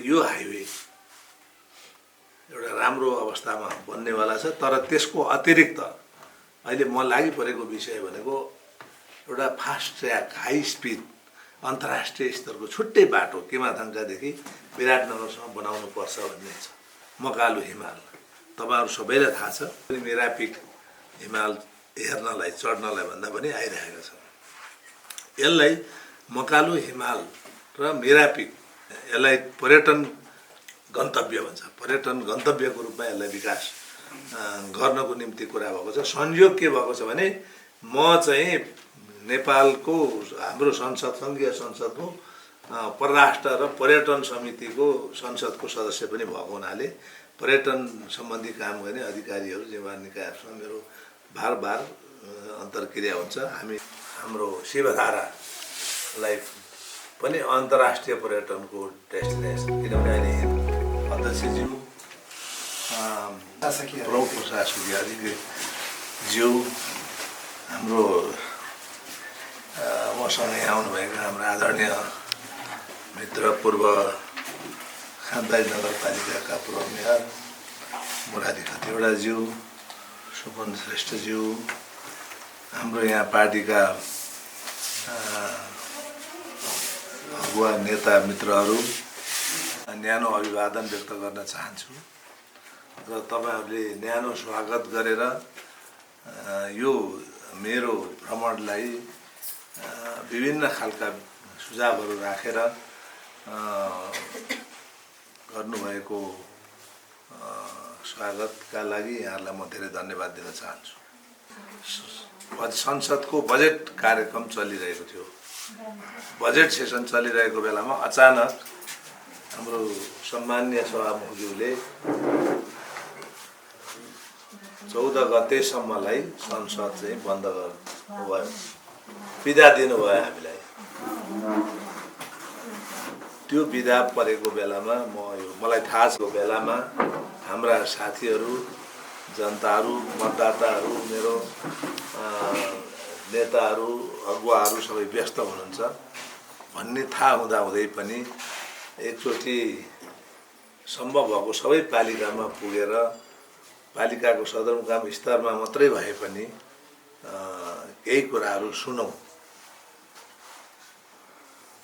यो हाइवे एउटा राम्रो अवस्थामा बन्नेवाला छ। तर त्यसको अतिरिक्त अहिले म लागि परेको विषय भनेको एउटा फास्ट ट्र्याक हाई स्पिड अन्तर्राष्ट्रिय स्तरको छुट्टै बाटो किमाथाङकादेखि विराटनगरसम्म बनाउनु पर्छ भन्ने छ। मकालु हिमाल तपाईँहरू सबैलाई थाहा छ, मेरापिक हिमाल हेर्नलाई चढ्नलाई भन्दा पनि आइरहेको छ। यसलाई मकालु हिमाल र मेरापिक यसलाई पर्यटन गन्तव्य भन्छ। पर्यटन गन्तव्यको रूपमा यसलाई विकास गर्नको निम्ति कुरा भएको छ। संयोग के भएको छ भने म चाहिँ नेपालको हाम्रो संसद सङ्घीय संसदको परराष्ट्र र पर्यटन समितिको संसदको सदस्य पनि भएको हुनाले पर्यटन सम्बन्धी काम गर्ने अधिकारीहरू जिम्मेवार निकायहरूसँग मेरो बार अन्तर्क्रिया हुन्छ। हाम्रो शिवधारालाई पनि अन्तर्राष्ट्रिय पर्यटनको डेस्टिनेसन, किनभने अहिले अध्यक्षज्यू प्रमुख प्रशासकीय अधिकारीज्यू हाम्रो मसँगै आउनुभएका हाम्रो आदरणीय मित्र पूर्व खामताई नगरपालिकाका पूर्व मेयर मुरारी खतिवडाज्यू, सुमन श्रेष्ठज्यू, हाम्रो यहाँ पार्टीका अगुवा नेता मित्रहरू, न्यानो अभिवादन व्यक्त गर्न चाहन्छु र तपाईँहरूले न्यानो स्वागत गरेर यो मेरो भ्रमणलाई विभिन्न खालका सुझावहरू राखेर गर्नुभएको स्वागतका लागि यहाँहरूलाई म धेरै धन्यवाद दिन चाहन्छु। संसदको बजेट कार्यक्रम चलिरहेको थियो। बजेट सेसन चलिरहेको बेलामा अचानक हाम्रो सम्माननीय सभामुखज्यूले 14 गतेसम्मलाई संसद चाहिँ बन्द गर्नुभयो, बिदा दिनुभयो हामीलाई। त्यो बिदा परेको बेलामा मलाई थाहा छ बेलामा हाम्रा साथीहरू, जनताहरू, मतदाताहरू, मेरो नेताहरू, अगुवाहरू सबै व्यस्त हुनुहुन्छ भन्ने थाहा हुँदाहुँदै पनि एकचोटि सम्भव भएको सबै पालिकामा पुगेर पालिकाको सदरमुकाम स्तरमा मात्रै भए पनि केही कुराहरू सुनौँ,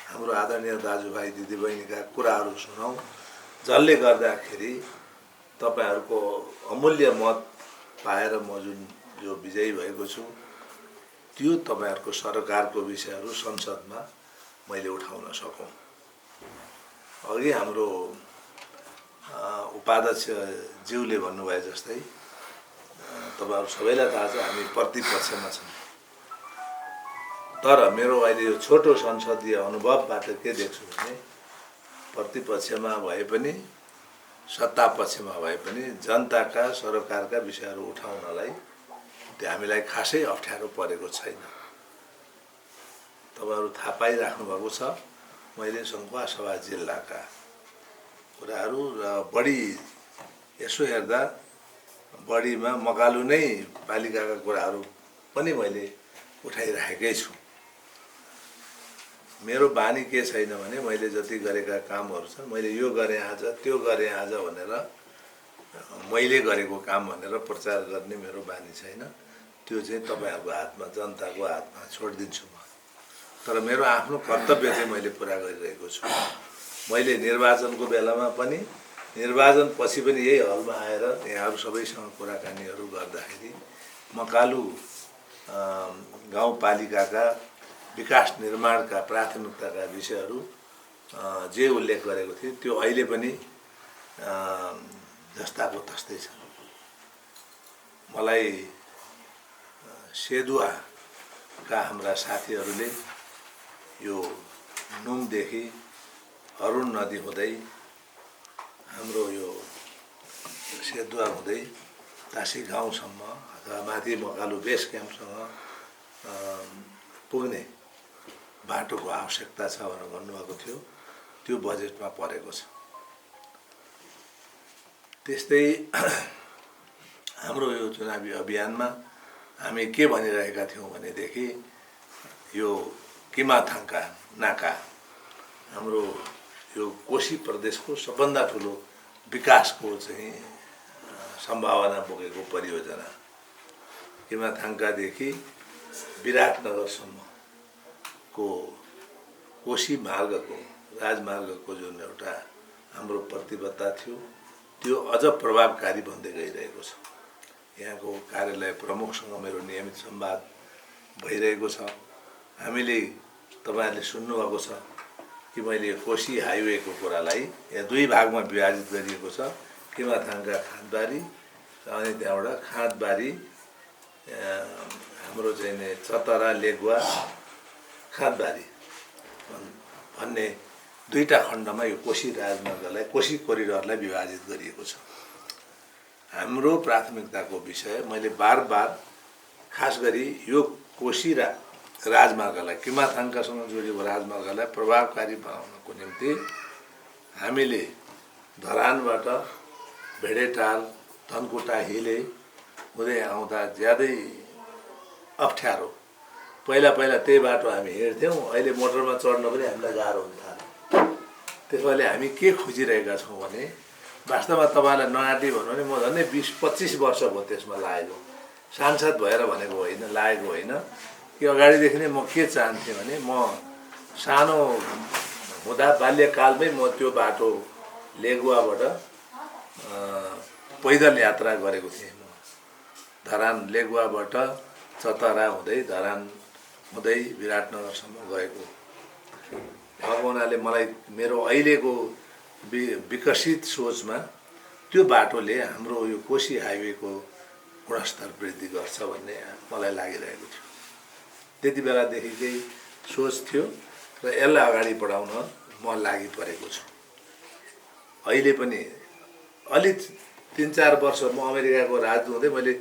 हाम्रो आदरणीय दाजुभाइ दिदीबहिनीका कुराहरू सुनौँ, जसले गर्दाखेरि तपाईँहरूको अमूल्य मत पाएर म जो विजयी भएको छु त्यो तपाईँहरूको सरकारको विषयहरू संसदमा मैले उठाउन सकौँ। अघि हाम्रो उपाध्यक्षज्यूले भन्नुभए जस्तै तपाईँहरू सबैलाई थाहा छ हामी प्रतिपक्षमा छौँ। तर मेरो अहिले यो छोटो संसदीय अनुभवबाट के देख्छु भने प्रतिपक्षमा भए पनि सत्ता पक्षमा भए पनि जनताका सरकारका विषयहरू उठाउनलाई त्यो हामीलाई खासै अप्ठ्यारो परेको छैन। तपाईँहरू थाहा पाइराख्नु भएको छ मैले सङ्खुवासभा जिल्लाका कुराहरू र बढी यसो हेर्दा बढीमा मकालु नै पालिकाका कुराहरू पनि मैले उठाइराखेकै छु। मेरो बानी के छैन भने मैले जति गरेका कामहरू छन् मैले यो गरेँ आज त्यो गरेँ आज भनेर मैले गरेको काम भनेर प्रचार गर्ने मेरो बानी छैन। त्यो चाहिँ तपाईँहरूको हातमा, जनताको हातमा छोडिदिन्छु म। तर मेरो आफ्नो कर्तव्य चाहिँ मैले पुरा गरिरहेको छु। मैले निर्वाचनको बेलामा पनि निर्वाचन पछि पनि यही हलमा आएर यहाँहरू सबैसँग कुराकानीहरू गर्दाखेरि मकालु गाउँपालिकाका विकास निर्माणका प्राथमिकताका विषयहरू जे उल्लेख गरेको थिएँ त्यो अहिले पनि जस्ताको तस्तै छ। मलाई सेदुवाका हाम्रा साथीहरूले यो नुमदेखि अरुण नदी हुँदै हाम्रो यो सेदुवा हुँदै तासी गाउँसम्म अथवा माथि मकालु बेस क्याम्पसँग पुग्ने बाटोको आवश्यकता छ भनेर भन्नुभएको थियो। त्यो बजेटमा परेको छ। त्यस्तै हाम्रो यो चुनावी अभियानमा हामी के भनिरहेका थियौँ भनेदेखि यो किमाथाङका नाका हाम्रो यो कोशी प्रदेशको सबभन्दा ठुलो विकासको चाहिँ सम्भावना बोकेको परियोजना किमाथाङकादेखि विराटनगरसम्मको कोशी मार्गको राजमार्गको जुन एउटा हाम्रो प्रतिबद्धता थियो त्यो अझ प्रभावकारी बन्दै गइरहेको छ। यहाँको कार्यालय प्रमुखसँग मेरो नियमित संवाद भइरहेको छ। हामीले तपाईहरुले सुन्नुभएको छ कि मैले कोशी हाइवेको कुरालाई यहाँ दुई भागमा विभाजित गरिएको छ। किमाथाङका खाँदबारी अनि त्यहाँबाट खाँदबारी हाम्रो चाहिँ नि चतरा लेगुवा खाँदबारी भन्ने दुईटा खण्डमा यो कोशी राजमार्गलाई कोशी कोरिडोरलाई विभाजित गरिएको छ। हाम्रो प्राथमिकताको विषय मैले बार खास गरी यो कोशी राजमार्गलाई किमाथाङकासँग जोडिएको राजमार्गलाई प्रभावकारी बनाउनको निम्ति हामीले धरानबाट भेडेटार धनकुटा हिले हुँदै आउँदा ज्यादै अप्ठ्यारो पहिला त्यही बाटो हामी हिँड्थ्यौँ। अहिले मोटरमा चढ्न पनि हामीलाई गाह्रो हुन्छ। त्यसैले हामी के खोजिरहेका छौँ भने वास्तवमा तपाईलाई नआँटी भन्नु भने म झन्डै 20-25 वर्ष भयो त्यसमा लागेको। सांसद भएर भनेको होइन, लागेको होइन कि अगाडिदेखि नै म के चाहन्थेँ भने म सानो हुँदा बाल्यकालमै म त्यो बाटो लेगुवाबाट पैदल यात्रा गरेको थिएँ। म धरान लेगुवाबाट चतरा हुँदै धरान हुँदै विराटनगरसम्म गएको भएको हुनाले मलाई मेरो अहिलेको विकसित सोचमा त्यो बाटोले हाम्रो यो कोशी हाइवेको गुणस्तर वृद्धि गर्छ भन्ने मलाई लागिरहेको थियो। त्यति बेलादेखिकै सोच थियो र यसलाई अगाडि बढाउन म लागि परेको छु। अहिले पनि अलि 3-4 वर्ष म अमेरिकाको राजदूत हुँदै मैले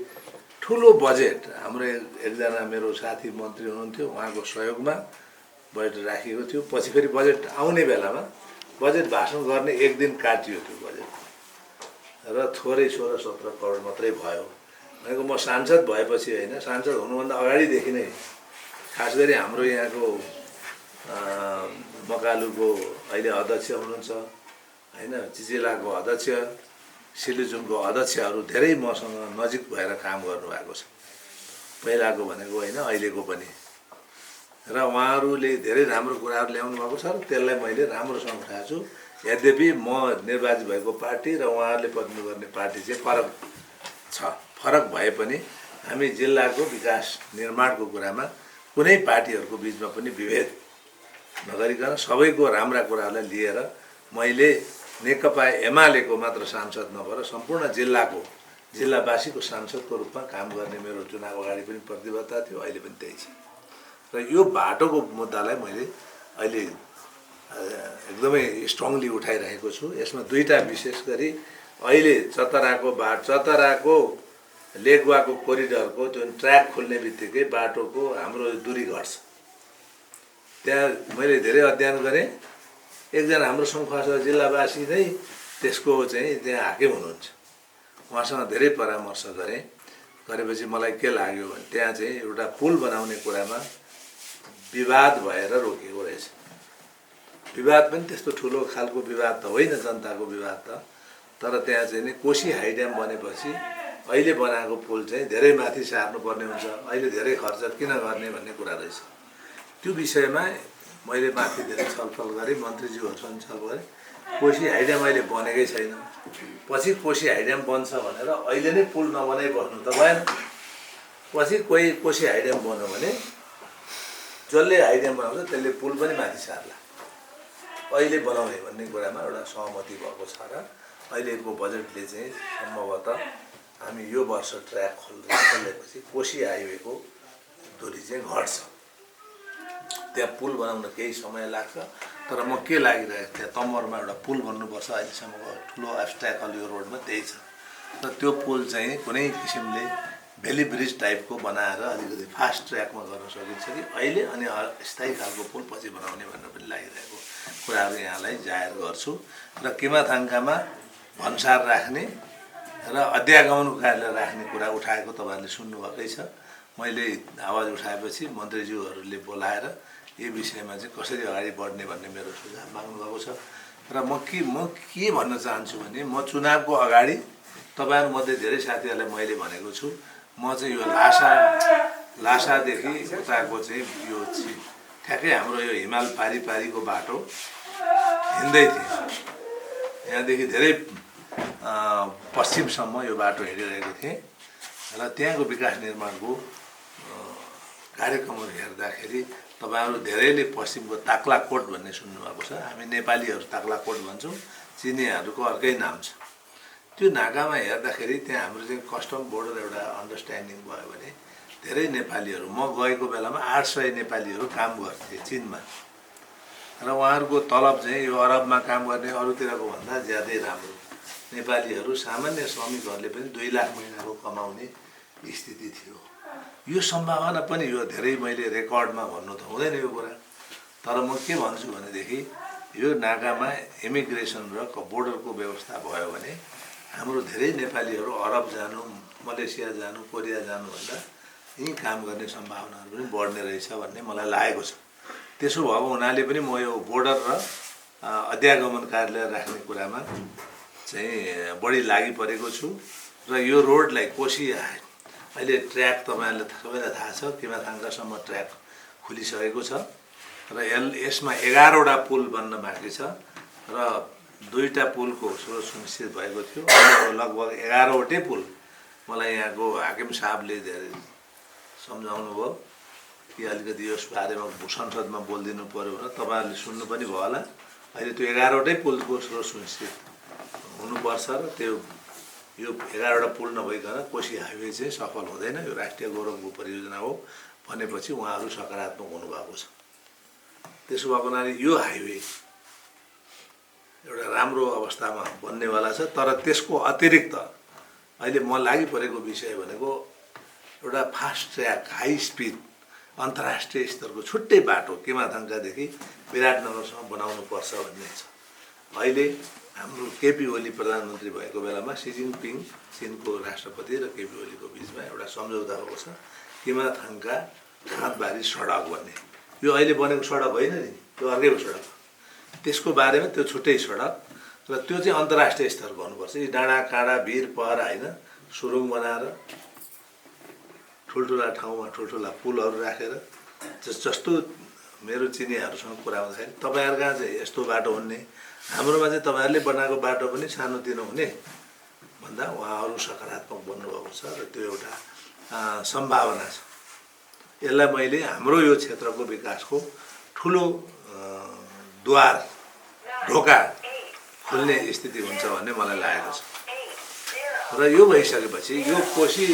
ठुलो बजेट हाम्रो एकजना मेरो साथी मन्त्री हुनुहुन्थ्यो, उहाँको सहयोगमा बजेट राखिएको थियो। पछि फेरि बजेट आउने बेलामा बजेट भाषण गर्ने एक दिन काटियो त्यो बजेट र थोरै 16-17 करोड मात्रै भयो। भनेको म सांसद भएपछि होइन, सांसद हुनुभन्दा अगाडिदेखि नै खास गरी हाम्रो यहाँको मकालुको अहिले अध्यक्ष हुनुहुन्छ होइन, चिचिलाको अध्यक्ष, सिलिजुङको अध्यक्षहरू धेरै मसँग नजिक भएर काम गर्नुभएको छ। पहिलाको भनेको होइन, अहिलेको पनि। र उहाँहरूले धेरै राम्रो कुराहरू ल्याउनु भएको छ र त्यसलाई मैले राम्रोसँग उठाएको छु। यद्यपि म निर्वाचित भएको पार्टी र उहाँहरूले प्रतिनिधित्व गर्ने पार्टी चाहिँ फरक छ। फरक भए पनि हामी जिल्लाको विकास निर्माणको कुरामा कुनै पार्टीहरूको बिचमा पनि विभेद नगरिकन सबैको राम्रा कुराहरूलाई लिएर मैले नेकपा एमालेको मात्र सांसद नभएर सम्पूर्ण जिल्लावासीको सांसदको रूपमा काम गर्ने मेरो चुनाव अगाडि पनि प्रतिबद्धता थियो, अहिले पनि त्यही छ। र यो बाटोको मुद्दालाई मैले अहिले एकदमै स्ट्रङली उठाइरहेको छु। यसमा दुईटा विशेष गरी अहिले चतराको लेगुवाको कोरिडोरको जुन ट्र्याक खोल्ने बित्तिकै बाटोको हाम्रो दूरी घट्छ। त्यहाँ मैले धेरै अध्ययन गरेँ। एकजना हाम्रो सङ्खुवासभा जिल्लावासी नै त्यसको चाहिँ त्यहाँ हाकिम हुनुहुन्छ, उहाँसँग धेरै परामर्श गरेपछि मलाई के लाग्यो भने त्यहाँ चाहिँ एउटा पुल बनाउने कुरामा विवाद भएर रोकिएको रहेछ। विवाद पनि त्यस्तो ठुलो खालको विवाद त होइन, जनताको विवाद त, तर त्यहाँ चाहिँ नि कोशी हाइड्याम बनेपछि अहिले बनाएको पुल चाहिँ धेरै माथि सार्नुपर्ने हुन्छ, अहिले धेरै खर्च किन गर्ने भन्ने कुरा रहेछ। त्यो विषयमा मैले माथि धेरै छलफल गरेँ, मन्त्रीज्यूहरूसँग छलफल गरेँ। कोशी हाइड्याम अहिले बनेकै छैन, पछि कोशी हाइड्याम बन्छ भनेर अहिले नै पुल नबनाइ बस्नु त भएन। पछि कोही कोशी हाइड्याम बन्यो भने जसले हाइड्याम बनाउँछ त्यसले पुल पनि माथि सार्ला। अहिले बनाउने भन्ने कुरामा एउटा सहमति भएको छ र अहिलेको बजेटले चाहिँ सम्भवतः हामी यो वर्ष ट्र्याक खोलेपछि कोशी हाइवेको दूरी चाहिँ घट्छ। त्यहाँ पुल बनाउन केही समय लाग्छ, तर म के लागिरहेको थिएँ, तम्मरमा एउटा पुल बन्नुपर्छ। अहिलेसम्मको ठुलो अब्स्ट्याकल यो रोडमा त्यही छ र त्यो पुल चाहिँ कुनै किसिमले भेली ब्रिज टाइपको बनाएर अलिकति फास्ट ट्र्याकमा गर्न सकिन्छ कि अहिले, अनि स्थायी खालको पुल पछि बनाउने भनेर पनि लागिरहेको कुराहरू यहाँलाई जाहेर गर्छु। र किमाथाङकामा भन्सार राख्ने र अध्यागमन कार्यालय राख्ने कुरा उठाएको तपाईँहरूले सुन्नुभएकै छ। मैले आवाज उठाएपछि मन्त्रीज्यूहरूले बोलाएर यो विषयमा चाहिँ कसरी अगाडि बढ्ने भन्ने मेरो सुझाव माग्नुभएको छ र र म के भन्न चाहन्छु भने म चुनावको अगाडि तपाईँहरूमध्ये धेरै साथीहरूलाई मैले भनेको छु म चाहिँ यो लासादेखि उताको चाहिँ यो ठ्याक्कै हाम्रो यो हिमाल पारीको बाटो हिँड्दै थिएँ। यहाँदेखि धेरै पश्चिमसम्म यो बाटो हिँडिरहेको थिएँ र त्यहाँको विकास निर्माणको कार्यक्रमहरू हेर्दाखेरि तपाईँहरू धेरैले पश्चिमको ताक्लाकोट भन्ने सुन्नुभएको छ। हामी नेपालीहरू ताक्लाकोट भन्छौँ, चिनियाहरूको अर्कै नाम छ। त्यो नाकामा हेर्दाखेरि त्यहाँ हाम्रो चाहिँ कस्टम बोर्डर एउटा अन्डरस्ट्यान्डिङ भयो भने धेरै नेपालीहरू, म गएको बेलामा 800 नेपालीहरू काम गर्थे चिनमा र उहाँहरूको तलब चाहिँ यो अरबमा काम गर्ने अरूतिरको भन्दा ज्यादै राम्रो। नेपालीहरू सामान्य श्रमिकहरूले पनि 2 लाख महिनाको कमाउने स्थिति थियो। यो सम्भावना पनि यो धेरै मैले रेकर्डमा भन्नु त हुँदैन यो कुरा, तर म के भन्छु भनेदेखि यो नाकामा इमिग्रेसन र बोर्डरको व्यवस्था भयो भने हाम्रो धेरै नेपालीहरू अरब जानु, मलेसिया जानु, कोरिया जानुभन्दा यहीँ काम गर्ने सम्भावनाहरू पनि बढ्ने रहेछ भन्ने मलाई लागेको छ। त्यसो भएको हुनाले पनि म यो बोर्डर र अध्यागमन कार्यालय राख्ने कुरामा चाहिँ बढी लागि परेको छु र यो रोडलाई कोसी अहिले ट्र्याक तपाईँहरूले सबैलाई थाहा छ, किमाथाङ्गासम्म ट्र्याक खुलिसकेको छ र यसमा 11वटा पुल बन्न बाँकी छ र 2टा पुलको स्रोत सुनिश्चित भएको थियो। लगभग 11वटै पुल मलाई यहाँको हाकिम साहबले धेरै सम्झाउनु भयो कि अलिकति यस बारेमा संसदमा बोलिदिनु पऱ्यो र तपाईँहरूले सुन्नु पनि भयो होला। अहिले त्यो 11वटै पुलको स्रोत सुनिश्चित हुनुपर्छ र त्यो यो 11वटा पुल नभइकन कोशी हाइवे चाहिँ सफल हुँदैन, यो राष्ट्रिय गौरवको परियोजना हो भनेपछि उहाँहरू सकारात्मक हुनुभएको छ। त्यसो भएको हुनाले यो हाइवे एउटा राम्रो अवस्थामा बन्नेवाला छ, तर त्यसको अतिरिक्त अहिले म लागि परेको विषय भनेको एउटा फास्ट ट्र्याक हाई स्पिड अन्तर्राष्ट्रिय स्तरको छुट्टै बाटो किमाथाङ्गादेखि विराटनगरसम्म बनाउनु पर्छ भन्ने छ। अहिले हाम्रो केपी ओली प्रधानमन्त्री भएको बेलामा सी जिनपिङ चिनको राष्ट्रपति र केपी ओलीको बिचमा एउटा सम्झौता भएको छ, किमाथाङ्गा खाँदबारी सडक भन्ने। यो अहिले बनेको सडक होइन नि, त्यो अर्कै सडक, त्यसको बारेमा त्यो छुट्टै सडक र त्यो चाहिँ अन्तर्राष्ट्रिय स्तरको हुनुपर्छ। यी डाँडा काँडा भिर पहरा होइन, सुरुङ बनाएर ठुल्ठुला ठाउँमा ठुल्ठुला पुलहरू राखेर जस्तो मेरो चिनियाहरूसँग कुरा हुँदाखेरि तपाईँहरू कहाँ चाहिँ यस्तो बाटो हुने, हाम्रोमा चाहिँ तपाईँहरूले बनाएको बाटो पनि सानोतिनो हुने भन्दा उहाँहरू सकारात्मक बन्नुभएको छ र त्यो एउटा सम्भावना छ। यसलाई मैले हाम्रो यो क्षेत्रको विकासको ठुलो द्वार ढोका खोल्ने स्थिति हुन्छ भन्ने मलाई लागेको छ र यो भइसकेपछि यो कोशी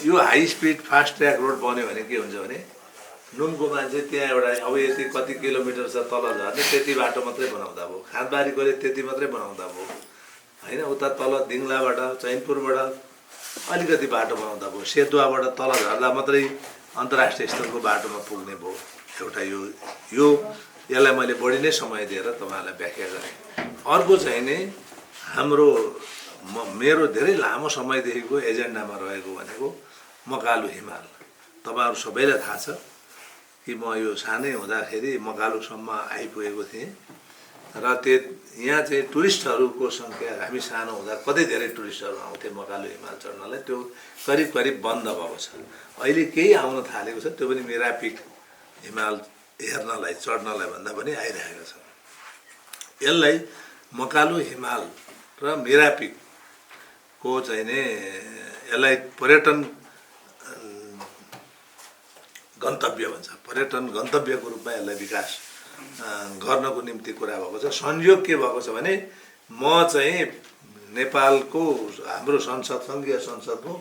यो high speed fast track road बन्यो भने के हुन्छ भने नुनको मान्छे त्यहाँ एउटा अब यति कति किलोमिटर छ तल झर्ने त्यति बाटो मात्रै बनाउँदा भयो, खाँदबारीकोले त्यति मात्रै बनाउँदा भयो होइन, उता तल दिङलाबाट चैनपुरबाट अलिकति बाटो बनाउँदा भयो, सेतुवाबाट तल झर्दा मात्रै अन्तर्राष्ट्रिय स्तरको बाटोमा पुग्ने भयो। एउटा यो यसलाई मैले बढी नै समय दिएर तपाईँहरूलाई व्याख्या गरेँ। अर्को चाहिँ नि हाम्रो मेरो धेरै लामो समयदेखिको एजेन्डामा रहेको भनेको मकालु हिमाल। तपाईँहरू सबैलाई थाहा छ कि म यो सानै हुँदाखेरि मकालुसम्म आइपुगेको थिएँ र यहाँ चाहिँ टुरिस्टहरूको सङ्ख्या हामी सानो हुँदा कतै धेरै टुरिस्टहरू आउँथे मकालु हिमाल चढ्नलाई, त्यो करिब बन्द भएको छ। अहिले केही आउन थालेको छ, त्यो पनि मेरा पिक हिमाल हेर्नलाई चढ्नलाई भन्दा पनि आइरहेको छ। यसलाई मकालु हिमाल र मेरा पिकको चाहिँ नि यसलाई पर्यटन गन्तव्य भन्छ, पर्यटन गन्तव्यको रूपमा यसलाई विकास गर्नको निम्ति कुरा भएको छ। संयोग के भएको छ भने म चाहिँ नेपालको हाम्रो संसद सङ्घीय संसदको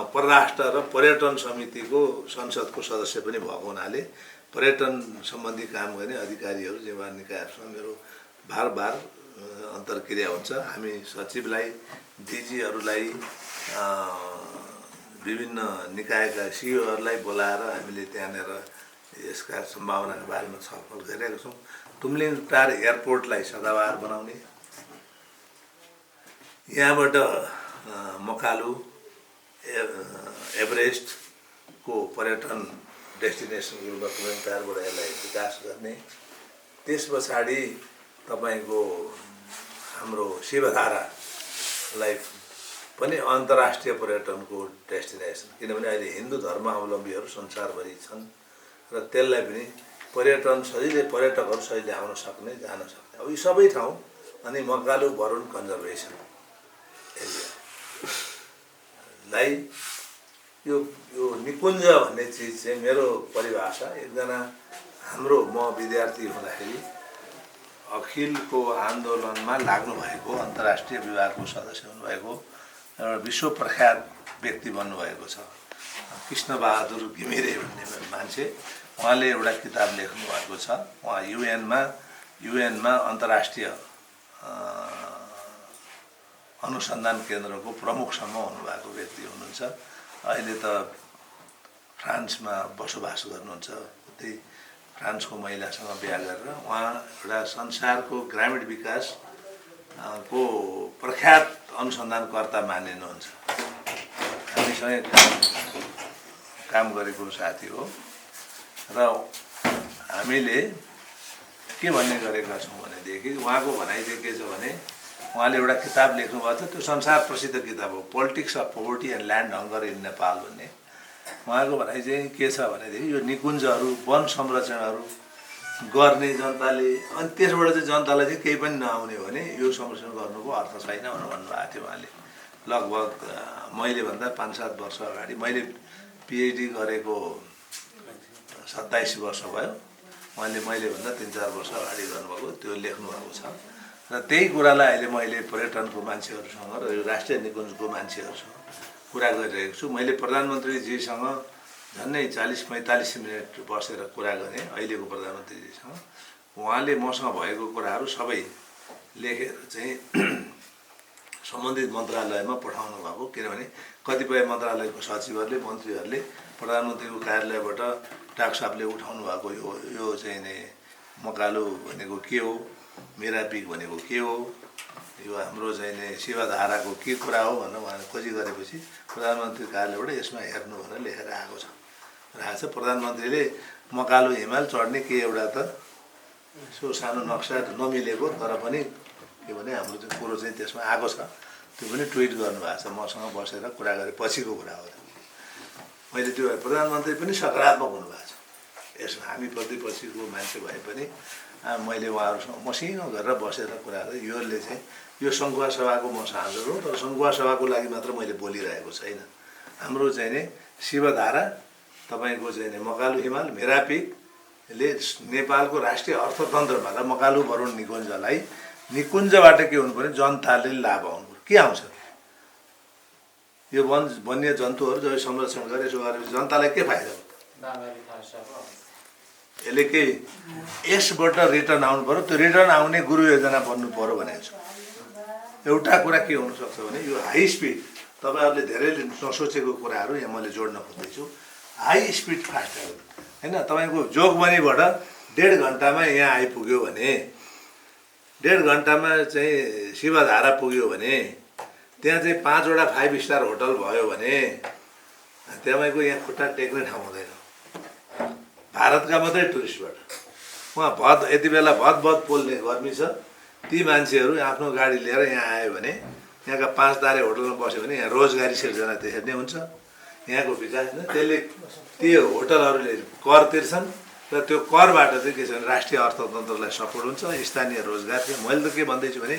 परराष्ट्र र पर्यटन समितिको संसदको सदस्य पनि भएको हुनाले पर्यटन सम्बन्धी काम गर्ने अधिकारीहरू जिम्मेवार निकायहरूसँग मेरो बार अन्तर्क्रिया हुन्छ। हामी सचिवलाई, डिजीहरूलाई, विभिन्न निकायका सिइओहरूलाई बोलाएर हामीले त्यहाँनिर यसका सम्भावनाको बारेमा छलफल गरिरहेका छौँ। तुमलिङ टार एयरपोर्टलाई सदाबहार बनाउने, यहाँबाट मकालु एभरेस्टको पर्यटन डेस्टिनेसनको रूपमा तुमलिङ टारबाट यसलाई विकास गर्ने, त्यस पछाडि तपाईँको हाम्रो शिवधारालाई पनि अन्तर्राष्ट्रिय पर्यटनको डेस्टिनेसन, किनभने अहिले हिन्दू धर्मावलम्बीहरू संसारभरि छन् र त्यसलाई पनि पर्यटकहरू सजिलै आउन सक्ने, जान सक्ने। अब यी सबै ठाउँ अनि मकालु बरुण कन्जर्भेसन एरियालाई यो निकुञ्ज भन्ने चिज चाहिँ मेरो परिभाषा एकजना हाम्रो म विद्यार्थी हुँदाखेरि अखिलको आन्दोलनमा लाग्नुभएको अन्तर्राष्ट्रिय विभागको सदस्य हुनुभएको एउटा विश्व प्रख्यात व्यक्ति बन्नुभएको छ कृष्णबहादुर घिमिरे भन्ने मान्छे। उहाँले एउटा किताब लेख्नु भएको छ। उहाँ युएनमा अन्तर्राष्ट्रिय अनुसन्धान केन्द्रको प्रमुखसम्म हुनुभएको व्यक्ति हुनुहुन्छ। अहिले त फ्रान्समा बसोबास गर्नुहुन्छ। उतै फ्रान्सको महिलासँग बिहा गरेर उहाँ एउटा संसारको ग्रामीण विकास को प्रख्यात अनुसन्धानकर्ता मानिनुहुन्छ। हामीसँग काम गरेको साथी हो र हामीले के भन्ने गरेका छौँ भनेदेखि उहाँको भनाइ चाहिँ के छ भने उहाँले एउटा किताब लेख्नुभएको छ। त्यो संसार प्रसिद्ध किताब हो, politics of poverty and land hunger in Nepal भन्ने। उहाँको भनाइ चाहिँ के छ भनेदेखि यो निकुञ्जहरू वन संरक्षणहरू गर्ने जनताले, अनि त्यसबाट चाहिँ जनतालाई चाहिँ केही पनि नआउने भने यो संरक्षण गर्नुको अर्थ छैन भनेर भन्नुभएको थियो उहाँले। लगभग मैले भन्दा 5-7 वर्ष अगाडि, मैले पिएचडी गरेको 27 वर्ष भयो, उहाँले मैले भन्दा 3-4 वर्ष अगाडि गर्नुभएको त्यो लेख्नुभएको छ। र त्यही कुरालाई अहिले मैले पर्यटनको मान्छेहरूसँग र यो राष्ट्रिय निकुञ्जको मान्छेहरूसँग कुरा गरिरहेको छु। मैले प्रधानमन्त्रीजीसँग झन्डै 40-45 मिनट बसेर कुरा गरेँ अहिलेको प्रधानमन्त्रीजीसँग। उहाँले मसँग भएको कुराहरू सबै लेखेर चाहिँ सम्बन्धित मन्त्रालयमा पठाउनु भएको। किनभने कतिपय मन्त्रालयको सचिवहरूले, मन्त्रीहरूले प्रधानमन्त्रीको कार्यालयबाट डाक्टर साहबले उठाउनु भएको यो चाहिँ नि मकालु भनेको के हो, मेरापिक भनेको के हो, यो हाम्रो चाहिँ नि शिवधाराको के कुरा हो भनेर उहाँले खोजी गरेपछि प्रधानमन्त्री कार्यालयबाट यसमा हेर्नु भनेर लेखेर आएको छ। प्रधानमन्त्रीले मकालु हिमाल चढ्ने के एउटा त यसो सानो नक्सा नमिलेको, तर पनि के भने हाम्रो त्यो कुरो चाहिँ त्यसमा आएको छ। त्यो पनि ट्विट गर्नुभएको छ, मसँग बसेर कुरा गरे पछिको कुरा हो। मैले त्यो प्रधानमन्त्री पनि सकारात्मक हुनुभएको छ यसमा। हामीप्रति पछिको मान्छे भए पनि मैले उहाँहरूसँग मसिनो गरेर बसेर कुरा गरेँ। योले चाहिँ यो सङ्घुवा सभाको म सांसद हो, तर सङ्घुवा सभाको लागि मात्र मैले बोलिरहेको छैन। हाम्रो चाहिँ नि शिवधारा, तपाईँको चाहिँ नि मकालु हिमाल, मेरापिकले नेपालको राष्ट्रिय अर्थतन्त्रमा र मकालु बरुण निकुञ्जलाई, निकुञ्जबाट के हुनु पर्यो, जनताले लाभ आउनु पर्यो। के आउँछ यो वन्य जन्तुहरू जब संरक्षण गरे, यसो गरेपछि जनतालाई के फाइदा हो? यसले केही यसबाट रिटर्न आउनु पर्यो। त्यो रिटर्न आउने गुरु योजना बन्नु पर्यो भनेको छु। एउटा कुरा के हुनसक्छ भने यो हाई स्पिड, तपाईँहरूले धेरैले नसोचेको कुराहरू यहाँ मैले जोड्न खोज्दैछु। हाई स्पिड फास्ट होइन, तपाईँको जोगबनीबाट 1.5 घन्टामा यहाँ आइपुग्यो भने, 1.5 घन्टामा चाहिँ शिवधारा पुग्यो भने, त्यहाँ चाहिँ 5वटा 5 स्टार होटल भयो भने तपाईँको यहाँ खुट्टा टेक्ने ठाउँ हुँदैन। भारतका मात्रै टुरिस्टबाट उहाँ यति बेला भद पोल्ने गर्मी छ, ती मान्छेहरू आफ्नो गाडी लिएर यहाँ आयो भने, यहाँका 5 तारे होटलमा बस्यो भने यहाँ रोजगारी सिर्जना त्यसरी नै हुन्छ, यहाँको विकास नै। त्यसले त्यो होटलहरूले कर तिर्छन् र त्यो करबाट चाहिँ के छ भने राष्ट्रिय अर्थतन्त्रलाई सपोर्ट हुन्छ, स्थानीय रोजगार थियो। मैले त के भन्दैछु भने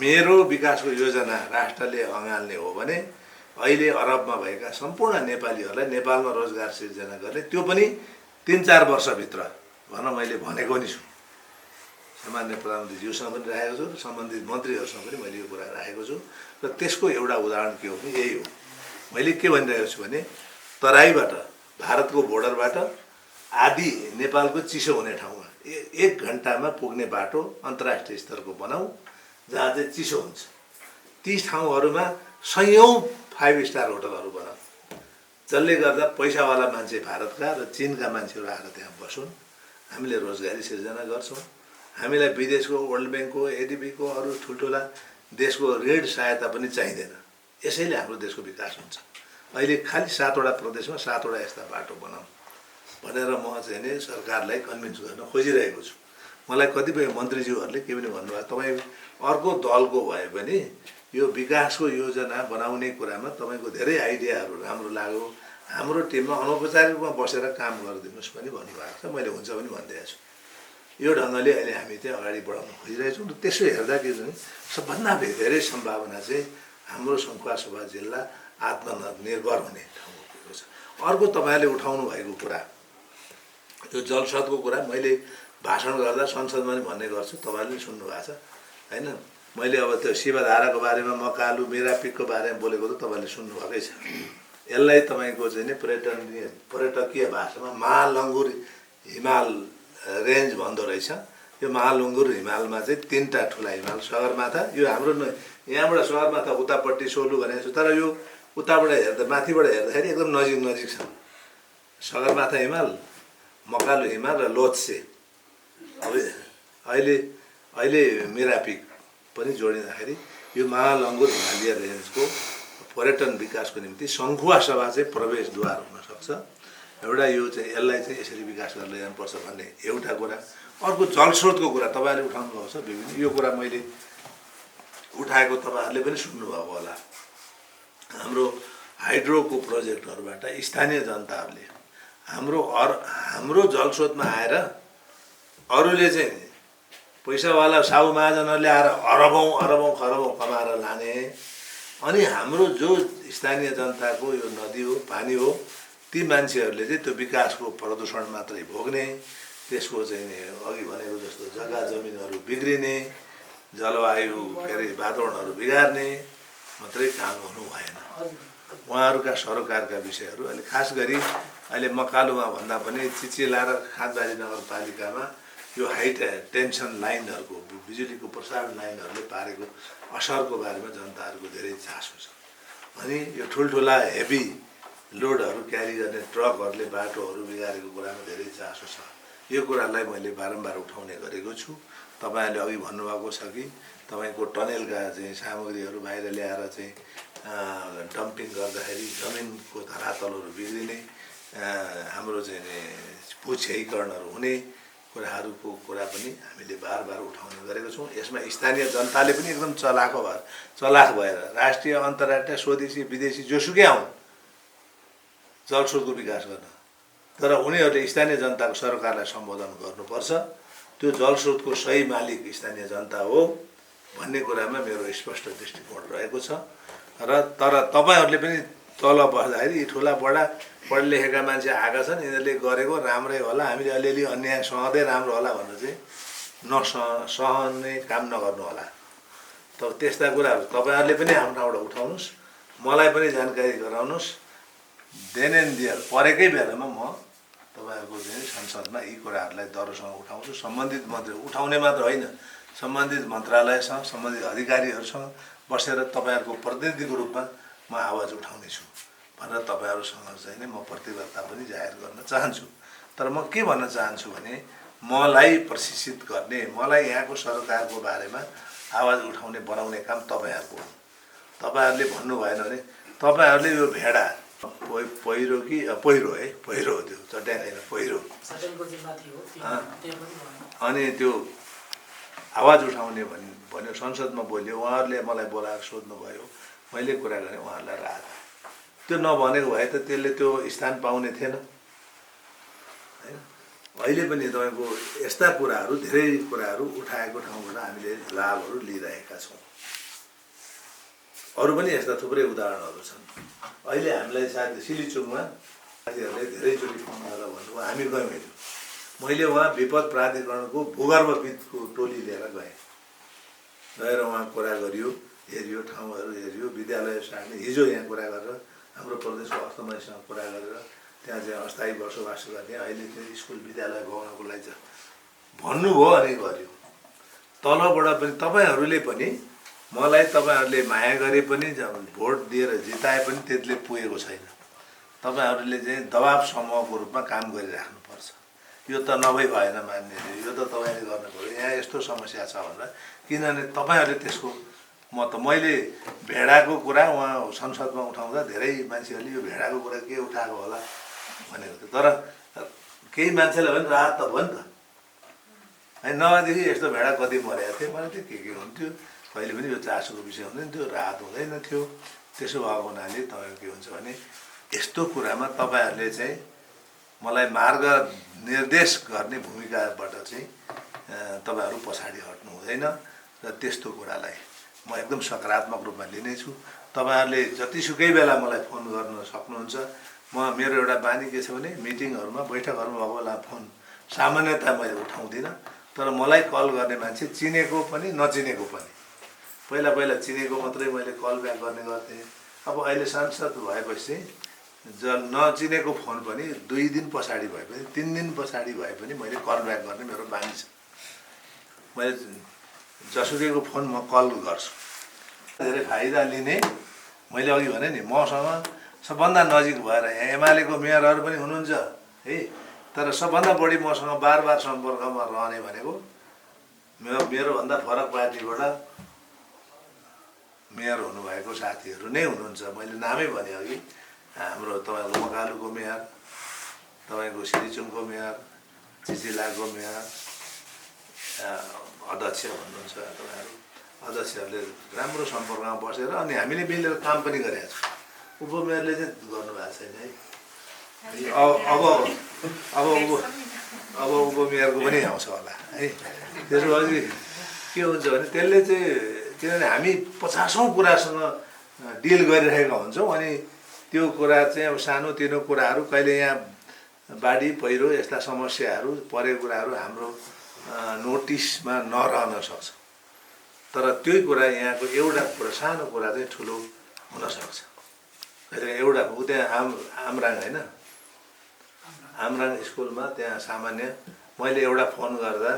मेरो विकासको योजना राष्ट्रले अँगाल्ने हो भने अहिले अरबमा भएका सम्पूर्ण नेपालीहरूलाई नेपालमा रोजगार सिर्जना गर्ने, त्यो पनि 3-4 वर्षभित्र भन्न मैले भनेको नि छु। सामान्य प्रधानमन्त्रीज्यूसँग पनि राखेको छु र सम्बन्धित मन्त्रीहरूसँग पनि मैले यो कुरा राखेको छु। र त्यसको एउटा उदाहरण के हो भने यही हो। मैले के भनिरहेको छु भने तराईबाट, भारतको बोर्डरबाट आदि नेपालको चिसो हुने ठाउँमा 1 घन्टामा पुग्ने बाटो अन्तर्राष्ट्रिय स्तरको बनाऊ, जहाँ चाहिँ चिसो हुन्छ। ती ठाउँहरूमा 100औं 5 स्टार होटलहरू बनाऊ, जसले गर्दा पैसावाला मान्छे भारतका र चीनका मान्छेहरू आएर त्यहाँ बसुन्, हामीले रोजगारी सिर्जना गर्छौँ। हामीलाई विदेशको वर्ल्ड ब्याङ्कको, एडिबीको, अरू ठुल्ठुला देशको ऋण सहायता पनि चाहिँदैन। यसैले हाम्रो देशको विकास हुन्छ। अहिले खालि 7वटा प्रदेशमा 7वटा यस्ता बाटो बनाऊ भनेर म चाहिँ नि सरकारलाई कन्भिन्स गर्न खोजिरहेको छु। मलाई कतिपय मन्त्रीज्यूहरूले के पनि भन्नुभयो, तपाईँ अर्को दलको भए पनि यो विकासको योजना बनाउने कुरामा तपाईँको धेरै आइडियाहरू राम्रो लाग्यो, हाम्रो टिममा अनौपचारिक रूपमा बसेर काम गरिदिनुहोस् पनि भन्नुभएको छ। मैले हुन्छ पनि भनिदिएको छु। यो ढङ्गले अहिले हामी चाहिँ अगाडि बढाउन खोजिरहेछौँ र त्यसो हेर्दा के भने सबभन्दा धेरै सम्भावना चाहिँ हाम्रो सङ्खुवासभा जिल्ला आत्मनिर्भर हुने ठाउँ पुगेको छ। अर्को तपाईँले उठाउनु भएको कुरा, त्यो जलस्रोतको कुरा मैले भाषण गर्दा संसदमा पनि भन्ने गर्छु, तपाईँले पनि सुन्नुभएको छ होइन। मैले अब त्यो शिवधाराको बारेमा, मकालु, मिरापिकको बारेमा बोलेको त तपाईँले सुन्नुभएकै छ। यसलाई तपाईँको चाहिँ नि पर्यटकीय भाषामा महालङ्गुर हिमाल रेन्ज भन्दो रहेछ। यो महालङ्गुर हिमालमा चाहिँ 3टा ठुला हिमाल, सगरमाथा, यो हाम्रो यहाँबाट सगरमाथा उतापट्टि सोलु भनेको छु, तर यो उताबाट हेर्दा माथिबाट हेर्दाखेरि एकदम नजिक छ। सगरमाथा हिमाल, मकालु हिमाल र लोत्से, अब अहिले मिरापिक पनि जोडिँदाखेरि यो महालङ्गुर हिमालय रेन्जको पर्यटन विकासको निम्ति सङ्खुवासभा चाहिँ प्रवेशद्वार हुनसक्छ। एउटा यो चाहिँ यसलाई चाहिँ यसरी विकास गरेर लैजानुपर्छ भन्ने एउटा कुरा। अर्को जलस्रोतको कुरा तपाईँले उठाउनु भएको छ विभिन्न, यो कुरा मैले उठाएको तपाईँहरूले पनि सुन्नुभएको होला। हाम्रो हाइड्रोको प्रोजेक्टहरूबाट स्थानीय जनताहरूले हाम्रो जलस्रोतमा आएर अरूले चाहिँ पैसावाला साहु महाजनहरूले आएर अरबौँ खरबौँ कमाएर लाने, अनि हाम्रो जो स्थानीय जनताको यो नदी हो, पानी हो, ती मान्छेहरूले चाहिँ त्यो विकासको प्रदूषण मात्रै भोग्ने, त्यसको चाहिँ अघि भनेको जस्तो जग्गा जमिनहरू बिग्रिने, जलवायु के अरे वातावरणहरू बिगार्ने मात्रै काम हुनु भएन। उहाँहरूका सरकारका विषयहरू अहिले खास गरी अहिले मकालुमा भन्दा पनि चिचिला र खाँदबारी नगरपालिकामा यो हाई टेन्सन लाइनहरूको, बिजुलीको प्रसारण लाइनहरूले पारेको असरको बारेमा जनताहरूको धेरै चासो छ। अनि यो ठुल्ठुला हेभी लोडहरू क्यारी गर्ने ट्रकहरूले बाटोहरू बिगारेको कुरामा धेरै चासो छ। यो कुरालाई मैले बारम्बार उठाउने गरेको छु। तपाईँहरूले अघि भन्नुभएको छ कि तपाईँको टनेलका चाहिँ सामग्रीहरू बाहिर ल्याएर चाहिँ डम्पिङ गर्दाखेरि जमिनको धरातलहरू बिग्रिने, हाम्रो चाहिँ भूक्षयीकरणहरू हुने कुराहरूको कुरा पनि हामीले बार उठाउने गरेको छौँ। यसमा स्थानीय जनताले पनि एकदम चलाख भएर राष्ट्रिय, अन्तर्राष्ट्रिय, स्वदेशी, विदेशी जोसुकै आउन् जलस्रोतको विकास गर्न, तर उनीहरूले स्थानीय जनताको सरकारलाई सम्बोधन गर्नुपर्छ। त्यो जलस्रोतको सही मालिक स्थानीय जनता हो भन्ने कुरामा मेरो स्पष्ट दृष्टिकोण रहेको छ। र तर तपाईँहरूले पनि तल बस्दाखेरि यी ठुला बडा पढे लेखेका मान्छे आएका छन्, यिनीहरूले गरेको राम्रै होला, हामीले अलिअलि अन्याय सहँदै राम्रो होला भनेर चाहिँ सहने काम नगर्नु होला। त त्यस्ता कुराहरू तपाईँहरूले पनि आफ्नो ठाउँबाट उठाउनुहोस्, मलाई पनि जानकारी गराउनुहोस्। देन एन्ड देयर परेकै बेलामा म तपाईँहरूको चाहिँ संसदमा यी कुराहरूलाई दरोसँग उठाउँछु। सम्बन्धित मन्त्री उठाउने मात्र होइन, सम्बन्धित मन्त्रालयसँग, सम्बन्धित अधिकारीहरूसँग बसेर तपाईँहरूको प्रतिनिधिको रूपमा म आवाज उठाउनेछु भनेर तपाईँहरूसँग चाहिँ नै म प्रतिबद्धता पनि जाहेर गर्न चाहन्छु। तर म के भन्न चाहन्छु भने मलाई प्रशिक्षित गर्ने, मलाई यहाँको सरकारको बारेमा आवाज उठाउने बनाउने काम तपाईँहरूको हो। तपाईँहरूले भन्नु भएन भने तपाईँहरूले यो भेडा पहिरो कि पहिरो हो, त्यो चट्याङ होइन, पहिरो, अनि त्यो आवाज उठाउने भन्यो संसदमा बोल्यो, उहाँहरूले मलाई बोलाएर सोध्नुभयो, मैले कुरा गरेँ उहाँहरूलाई राहत। त्यो नभनेको भए त त्यसले त्यो स्थान पाउने थिएन होइन। अहिले पनि तपाईँको यस्ता कुराहरू, धेरै कुराहरू उठाएको ठाउँबाट हामीले लाभहरू लिइरहेका छौँ। अरू पनि यस्ता थुप्रै उदाहरणहरू छन्। अहिले हामीलाई सायद सिलिचुङमा साथीहरूले धेरैचोटि फोन गरेर भन्नुभयो, हामी गयौँ हेऱ्यौँ। मैले उहाँ विपद प्राधिकरणको भूगर्भविदको टोली लिएर गएर उहाँ कुरा गरियो, हेरियो, ठाउँहरू हेरियो, विद्यालय सार्ने, हिजो यहाँ कुरा गरेर हाम्रो प्रदेशको अर्थमन्त्रीसँग कुरा गरेर त्यहाँ चाहिँ अस्थायी बसोबास गर्ने, अहिले चाहिँ स्कुल विद्यालय बनाउनको लागि चाहिँ भन्नुभयो अनि गर्यो। तलबाट पनि तपाईँहरूले पनि मलाई तपाईँहरूले माया गरे पनि, भोट दिएर जिताए पनि त्यसले पुगेको छैन। तपाईँहरूले चाहिँ दबाब समूहको रूपमा काम गरिराख्नुपर्छ। यो त नभई भएन मान्ने, यो त तपाईँले गर्नु पऱ्यो, यहाँ यस्तो समस्या छ भनेर। किनभने तपाईँहरूले त्यसको मैले भेडाको कुरा उहाँ संसदमा उठाउँदा धेरै मान्छेहरूले यो भेडाको कुरा के उठाएको होला भनेको थियो, तर केही मान्छेलाई पनि राहत त भयो नि त होइन नभएदेखि यस्तो भेडा कति मरेको थियो मलाई त्यो के हुन्थ्यो कहिले पनि यो चासोको विषय हुँदैन थियो राहत हुँदैन थियो। त्यसो भएको हुनाले तपाईँको के हुन्छ भने यस्तो कुरामा तपाईँहरूले चाहिँ मलाई मार्ग निर्देश गर्ने भूमिकाबाट चाहिँ तपाईँहरू पछाडि हट्नु हुँदैन र त्यस्तो कुरालाई म एकदम सकारात्मक रूपमा लिनेछु। तपाईँहरूले जतिसुकै बेला मलाई फोन गर्न सक्नुहुन्छ। मेरो एउटा बानी के छ भने मिटिङहरूमा बैठकहरूमा भएको बेला फोन सामान्यतया मैले उठाउँदिनँ, तर मलाई कल गर्ने मान्छे चिनेको पनि नचिनेको पनि। पहिला चिनेको मात्रै मैले कल ब्याक गर्ने गर्थेँ। अब अहिले सांसद भएपछि नचिनेको फोन पनि 2 दिन पछाडि भए पनि 3 दिन पछाडि भए पनि मैले कल ब्याक गर्ने मेरो बानी छ। मैले जसुकैको फोन म कल गर्छु। धेरै फाइदा लिने मैले अघि भने नि मसँग सबभन्दा नजिक भएर यहाँ एमालेको मेयरहरू पनि हुनुहुन्छ है, तर सबभन्दा बढी मसँग बार सम्पर्कमा रहने भनेको मेरोभन्दा फरक पार्टीबाट मेयर हुनुभएको साथीहरू नै हुनुहुन्छ। मैले नामै भने अघि हाम्रो तपाईँको मकालुको मेयर, तपाईँको सिरिचुङको मेयर, चिचिलाको मेयर अध्यक्ष भन्नुहुन्छ तपाईँहरू। अध्यक्षहरूले राम्रो सम्पर्कमा बसेर अनि हामीले मिलेर काम पनि गरेका छौँ। उपमेयरले चाहिँ गर्नुभएको छैन है। अब उपमेयरको पनि आउँछ होला है। त्यसपछि के हुन्छ भने त्यसले चाहिँ किनभने हामी 50औं कुरासँग डिल गरिरहेका हुन्छौँ अनि त्यो कुरा चाहिँ अब सानोतिनो कुराहरू कहिले यहाँ बाढी पहिरो यस्ता समस्याहरू परेको कुराहरू हाम्रो नोटिसमा नरहन सक्छ, तर त्यही कुरा यहाँको एउटा कुरा सानो कुरा चाहिँ ठुलो हुनसक्छ। कहिले एउटा ऊ त्यहाँ आमराङ होइन, आमराङ स्कुलमा त्यहाँ सामान्य मैले एउटा फोन गर्दा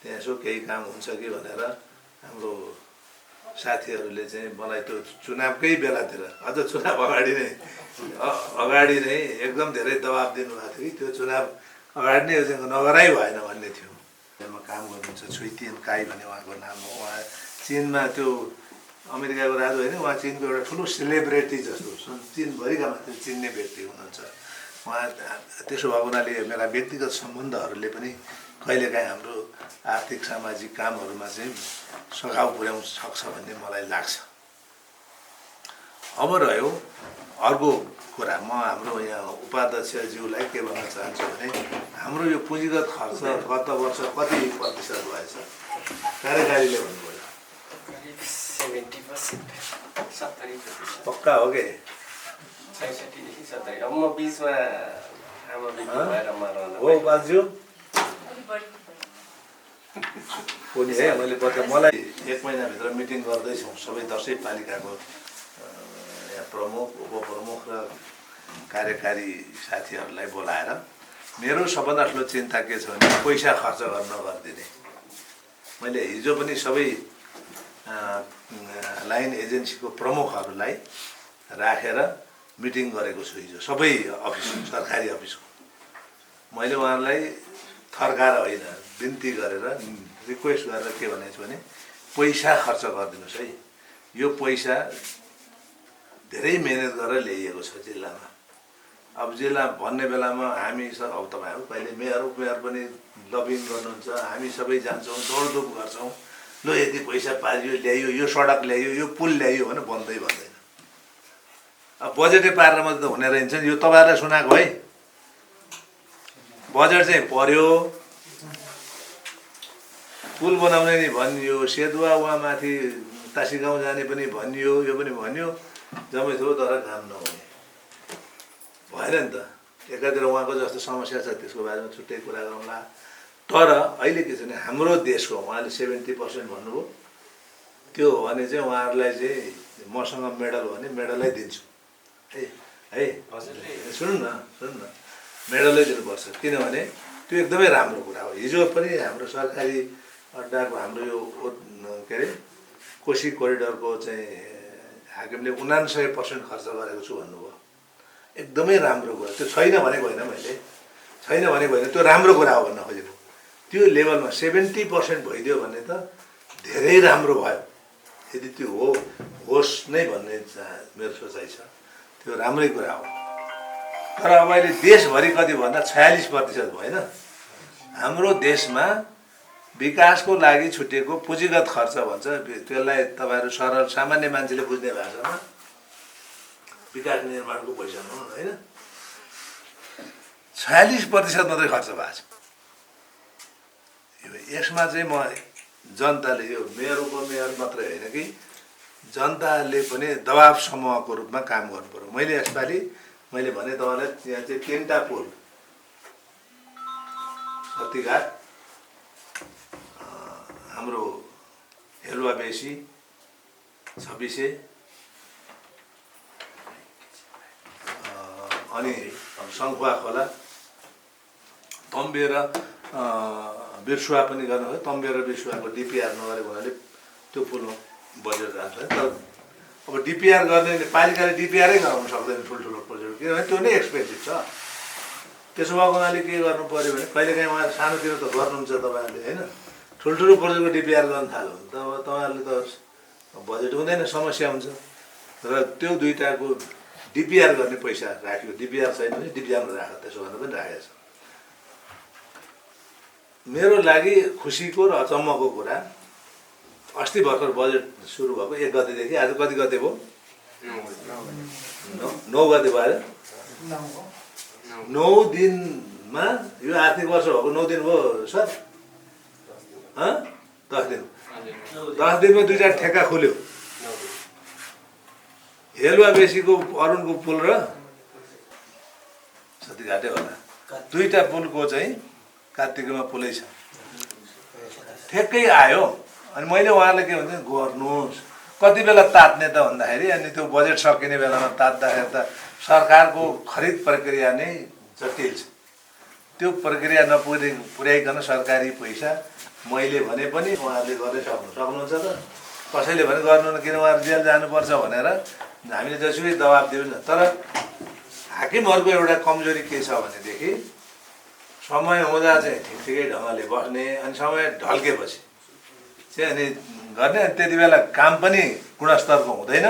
त्यहाँ यसो केही काम हुन्छ कि भनेर हाम्रो साथीहरूले चाहिँ मलाई त्यो चुनावकै बेलातिर अझ चुनाव अगाडि नै एकदम धेरै दबाब दिनुभएको थियो कि त्यो चुनाव अगाडि नै यो नगराइ भएन भन्ने थियो। त्यहाँ काम गर्नुहुन्छ छुइतिएन काई भन्ने उहाँको नाम हो। उहाँ चिनमा त्यो अमेरिकाको राजु होइन, उहाँ चिनको एउटा ठुलो सेलिब्रेटी जस्तो चिनभरिका मान्छे चिन्ने व्यक्ति हुनुहुन्छ उहाँ। त्यसो भएको हुनाले मेरा व्यक्तिगत सम्बन्धहरूले पनि कहिलेकाहीँ हाम्रो आर्थिक सामाजिक कामहरूमा चाहिँ सघाउ पुर्याउन सक्छ भन्ने मलाई लाग्छ। अब रह्यो अर्को कुरा, म हाम्रो यहाँ उपाध्यक्षज्यूलाई के भन्न चाहन्छु भने हाम्रो यो पुँजीगत खर्च गत वर्ष कति प्रतिशत भएछ कार्यकारीले भन्नुभयो? 70% पक्का हो कि 66देखि 70। अब म बिचमा आमा बिमार भएर म रहँदा हो बाजु पनि है। मैले मलाई 1 महिनाभित्र मिटिङ गर्दैछौँ सबै 10 पालिकाको यहाँ प्रमुख उपप्रमुख र कार्यकारी साथीहरूलाई बोलाएर। मेरो सबभन्दा ठुलो चिन्ता के छ भने पैसा खर्च गर्न नगरिदिने। मैले हिजो पनि सबै लाइन एजेन्सीको प्रमुखहरूलाई राखेर मिटिङ गरेको छु हिजो सबै अफिस सरकारी अफिसको। मैले उहाँहरूलाई थर्काएर होइन बिन्ती गरेर रिक्वेस्ट गरेर के भनेको छु भने पैसा खर्च गरिदिनुहोस् है। यो पैसा धेरै मेहनत गरेर ल्याइएको छ जिल्लामा। अब जिल्ला भन्ने बेलामा हामी अब तपाईँहरू कहिले मेयर उपमेयर पनि लबिङ गर्नुहुन्छ, हामी सबै जान्छौँ दौडधुप गर्छौँ। ल यति पैसा पारियो ल्याइयो, यो सडक ल्याइयो, यो पुल ल्याइयो भने भन्दैन। अब बजेटै पारेर मात्रै त हुने रहन्छ नि। यो तपाईँहरूलाई सुनाएको है, बजेट चाहिँ पर्यो, पुल बनाउने नि भनियो, सेदुवा उहाँ माथि तासी गाउँ जाने पनि भनियो, यो पनि भनियो, जम्मै थियो तर काम नहुने भएन नि त। एकातिर उहाँको जस्तो समस्या छ त्यसको बारेमा छुट्टै कुरा गरौँला। तर अहिले के छ भने हाम्रो देशको उहाँले 70% भन्नुभयो, त्यो हो भने चाहिँ उहाँहरूलाई चाहिँ मसँग मेडल हो भने मेडलै दिन्छु है सुन्नु न मेडलै दिनुपर्छ। किनभने त्यो एकदमै राम्रो कुरा हो। हिजो पनि हाम्रो सरकारी अड्डाको हाम्रो यो के अरे कोशी कोरिडोरको चाहिँ हाकिमले 99% खर्च गरेको छु भन्नुभयो। एकदमै राम्रो कुरा, त्यो छैन भनेको होइन, मैले छैन भनेको होइन, त्यो राम्रो कुरा हो भन्न खोजेको। त्यो लेभलमा 70% भइदियो भने त धेरै राम्रो भयो। यदि त्यो होस् नै भन्ने मेरो सोचाइ छ, त्यो राम्रै कुरा हो। तर अब अहिले देशभरि कति भन्दा 46% भएन। हाम्रो देशमा विकासको लागि छुटेको पुँजीगत खर्च भन्छ त्यसलाई तपाईँहरू सरल सामान्य मान्छेले बुझ्ने भाषामा विकास निर्माणको पैसा हो होइन 46% मात्रै खर्च भएको छ। यसमा चाहिँ म जनताले यो मेयरको मेयर मात्रै होइन कि जनताले पनि दबाब समूहको रूपमा काम गर्नु पर्यो। मैले यसपालि मैले भने तपाईँलाई त्यहाँ चाहिँ 3टा पुल सतीघाट हाम्रो हेलुवा बेसी 26 अनि सङ्खुवा खोला तम्बे र बिर्सुवा पनि गर्नुभयो। तम्बे र बिर्सुवाको डिपिआर नगरेको हुनाले त्यो पुलमा बजेट जान्छ। तर अब डिपिआर गर्ने पालिकाले डिपिआरै गराउन सक्दैन ठुल्ठुलो प्रोजेक्ट, किनभने त्यो नै एक्सपेन्सिभ छ। त्यसो भएको हुनाले के गर्नु पऱ्यो भने कहिलेकाहीँ उहाँहरू सानोतिर त गर्नुहुन्छ तपाईँहरूले होइन, ठुल्ठुलो प्रोजेक्टको डिपिआर गर्न थाल्यो भने त अब तपाईँहरूले त बजेट हुँदैन, समस्या हुन्छ। र त्यो दुईटाको डिपिआर गर्ने पैसा राख्यो, डिपिआर छैन भने डिपिआरमा राख, त्यसो भनेर पनि राखेको छ। मेरो लागि खुसीको र अचम्मको कुरा अस्ति भर्खर बजेट सुरु भएको 1 गतेदेखि आज कति गते भयो? 9 गते भयो। 9 दिनमा यो आर्थिक वर्ष भएको 9 दिन भयो सर, 10 दिन। 10 दिनमा 2-4 ठेक्का खुल्यो। हेलुवा बेसीको अरुणको पुल र सतीघाटै होला, 2टा पुलको चाहिँ कार्तिकमा पुलै छ, ठेक्कै आयो। अनि मैले उहाँलाई के भन्छ गर्नुहोस्, कति बेला तात्ने त भन्दाखेरि अनि त्यो बजेट सकिने बेलामा तात्दाखेरि त सरकारको खरिद प्रक्रिया नै जटिल छ। त्यो प्रक्रिया पुर्याइकन सरकारी पैसा मैले भने पनि उहाँहरूले गर्नै सक्नुहुन्छ त, कसैले भने गर्नु न, किन उहाँहरू जेल जानुपर्छ भनेर हामीले जसुकै दबाब दिउँ न। तर हाकिमहरूको एउटा कमजोरी के छ भनेदेखि समय हुँदा चाहिँ ठिकै ढङ्गले बस्ने, अनि समय ढल्केपछि चाहिँ अनि गर्ने, अनि त्यति बेला काम पनि गुणस्तरको हुँदैन,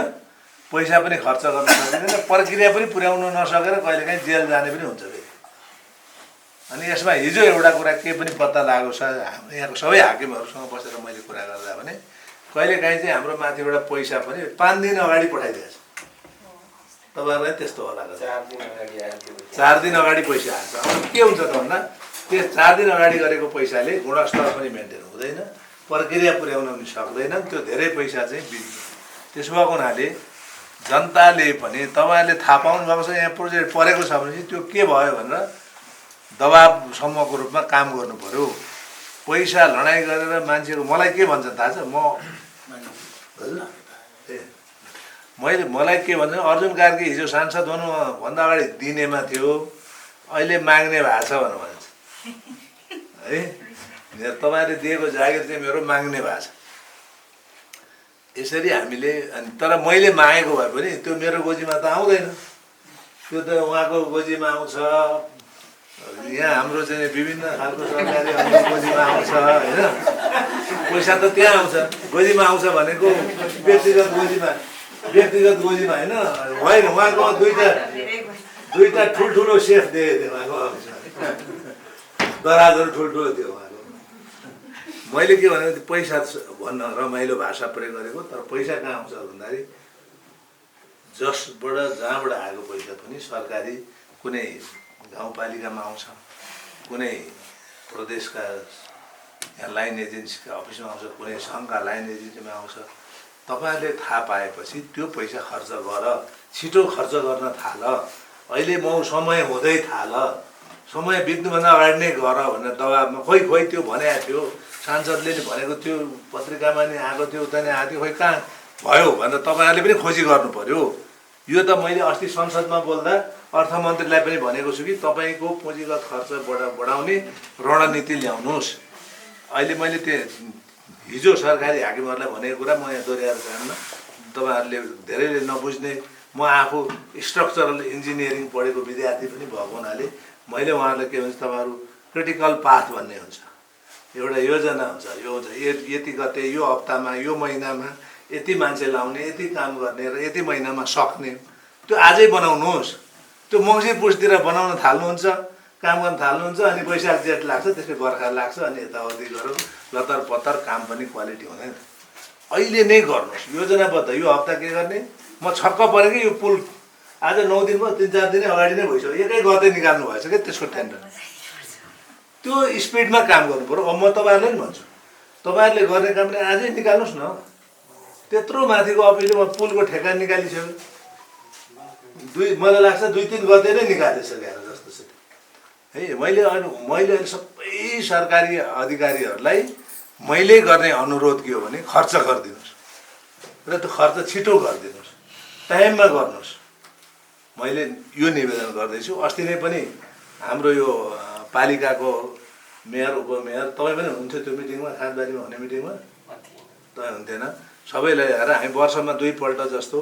पैसा पनि खर्च गर्न सकिँदैन, प्रक्रिया पनि पुर्याउन नसकेर कहिलेकाहीँ जेल जाने पनि हुन्छ फेरि। अनि यसमा हिजो एउटा कुरा के पनि पत्ता लागेको छ, यहाँको सबै हाकिमहरूसँग बसेर मैले कुरा गर्दा भने कहिलेकाहीँ चाहिँ हाम्रो माथिबाट पैसा पनि 5 दिन अगाडि पठाइदिएछ। तपाईँहरूलाई त्यस्तो होला, 4 दिन अगाडि पैसा आएको छ। अब के हुन्छ त भन्दा त्यो 4 दिन अगाडि गरेको पैसाले गुणस्तर पनि मेन्टेन हुँदैन, प्रक्रिया पुर्याउन पनि सक्दैन, त्यो धेरै पैसा चाहिँ बिग्रिन्छ। त्यसो भएको हुनाले जनताले पनि तपाईँहरूले थाहा पाउनु भएको छ यहाँ प्रोजेक्ट परेको छ भने त्यो के भयो भनेर दबाब समूहको रूपमा काम गर्नु पर्यो। पैसा लडाइँ गरेर मान्छेको मलाई के भन्छ थाहा छ, मलाई के भन्छ अर्जुन कार्की हिजो सांसद हुनुभन्दा अगाडि दिनेमा थियो, अहिले माग्ने भएको छ भनेर भन्छ है। तपाईँहरूले दिएको जागिर चाहिँ मेरो माग्ने भएको छ। यसरी हामीले अनि तर मैले मागेको भए पनि त्यो मेरो गोजीमा त आउँदैन, त्यो त उहाँको गोजीमा आउँछ। यहाँ हाम्रो चाहिँ विभिन्न खालको सरकारीहरूको गोजीमा आउँछ होइन, पैसा त त्यहाँ आउँछ, गोजीमा आउँछ भनेको व्यक्तिगत गोजीमा होइन। उहाँको दुईटा ठुल्ठुलो सेफ दिएको थियो उहाँको, दराजहरू ठुल्ठुलो थियो उहाँको। मैले के भने पैसा भन्न रमाइलो भाषा प्रयोग गरेको, तर पैसा कहाँ आउँछ भन्दाखेरि जहाँबाट आएको पैसा पनि सरकारी कुनै गाउँपालिकामा आउँछ, कुनै प्रदेशका यहाँ लाइन एजेन्सीका अफिसमा आउँछ, कुनै सङ्घका लाइन एजेन्सीमा आउँछ। तपाईँहरूले थाहा पाएपछि त्यो पैसा खर्च गर, छिटो खर्च गर्न थाल। अहिले समय हुँदै थाल, समय बित्नुभन्दा अगाडि नै गर भनेर दबाबमा खोइ त्यो भनेको थियो, सांसदले नि भनेको थियो, पत्रिकामा नि आएको थियो, उता नि आएको थियो, खोइ कहाँ भयो भनेर तपाईँहरूले पनि खोजी गर्नु पर्यो। यो त मैले अस्ति संसदमा बोल्दा अर्थमन्त्रीलाई पनि भनेको छु कि तपाईँको पुँजीगत खर्च बढाउने रणनीति ल्याउनुहोस्। अहिले मैले त्यो हिजो सरकारी हाकिमहरूलाई भनेको कुरा म यहाँ दोहोऱ्याएर जान्न, तपाईँहरूले धेरैले नबुझ्ने, म आफू स्ट्रक्चरल इन्जिनियरिङ पढेको विद्यार्थी पनि भएको हुनाले मैले उहाँहरूलाई के भन्छ, तपाईँहरू क्रिटिकल पाथ भन्ने हुन्छ, एउटा योजना हुन्छ, यो हुन्छ यति गते यो हप्तामा यो महिनामा यति मान्छे लाउने, यति काम गर्ने र यति महिनामा सक्ने, त्यो आजै बनाउनुहोस्। त्यो मङ्सिर पुसतिर बनाउन थाल्नुहुन्छ, काम गर्न थाल्नुहुन्छ, अनि वैशाख जेठ लाग्छ, त्यसपछि बर्खा लाग्छ, अनि यताउति गरौँ लतर पतर काम पनि क्वालिटी हुँदैन। अहिले नै गर्नुहोस् योजनाबद्ध। यो हप्ता के गर्ने, म छक्क परेँ कि यो पुल आज 9 दिन भयो, 3-4 दिन अगाडि नै भइसक्यो, एकै गते निकाल्नु भएछ क्या त्यसको टेन्डर। त्यो स्पिडमा काम गर्नु पऱ्यो। अब म तपाईँहरूलाई नि भन्छु, तपाईँहरूले गर्ने कामले आजै निकाल्नुहोस् न। त्यत्रो माथिको अफिसले पुलको ठेक्का निकालिसक्यो, मलाई लाग्छ 2-3 गते नै निकालिसकेर जस्तो छ है। मैले अहिले सबै सरकारी अधिकारीहरूलाई मैले गर्ने अनुरोध के हो भने खर्च गरिदिनुहोस् र त्यो खर्च छिटो गरिदिनुहोस्, टाइममा गर्नुहोस्। मैले यो निवेदन गर्दैछु। अस्ति नै पनि हाम्रो यो पालिकाको मेयर उपमेयर तपाईँ पनि हुनुहुन्थ्यो त्यो मिटिङमा, खासबारीमा हुने मिटिङमा तपाईँ हुन्थेन। सबैलाई हेरेर हामी वर्षमा 2 पल्ट जस्तो